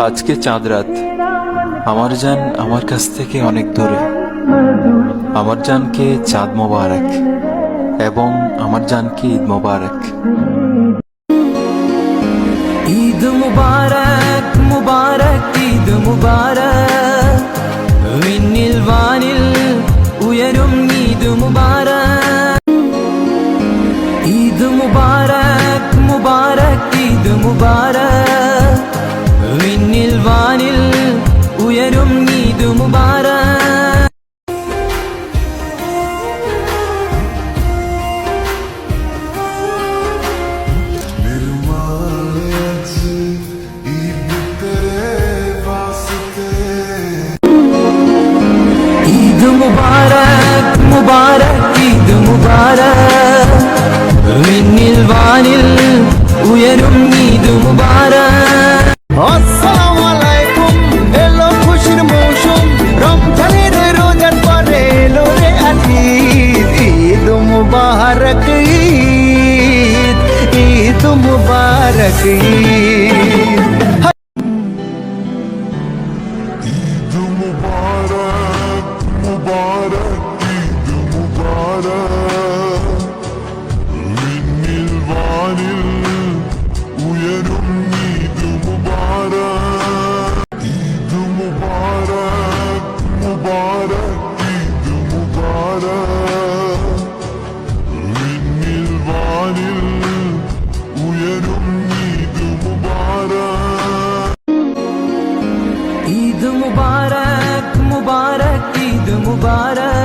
আজকে চাঁদ রাত, আমার জান আমার কাছ থেকে অনেক দূরে। আমার জানকে চাঁদ মোবারক এবং আমার জানকে ঈদ মোবারক। ঈদ മുബാരക് മുബാരക് ഈദ് മുബാരക് വിണ്ണിൽ വാനിൽ ഉയരും ഈദ് മുബാരക് ഈദ് മുബാരക് മുബാരക് ഈദ് മുബാരക് വിണ്ണിൽ വാനിൽ ഉയരും ഈദ് മുബാരക് മുബാരക് മുബാരക് ഈദ് മുബാരക് വിണ്ണിൽ വാനിൽ ഉയരും ഈദ് മുബാരക് আসসালামু আলাইকুম এলো খুশির মৌসুম রমজানের রোজার পরে এলো রে ঈদ ঈদ মুবারক ঈদ ঈদ মুবারক ঈদ ঈদ মুবারক মুবারক ঈদ মুবারক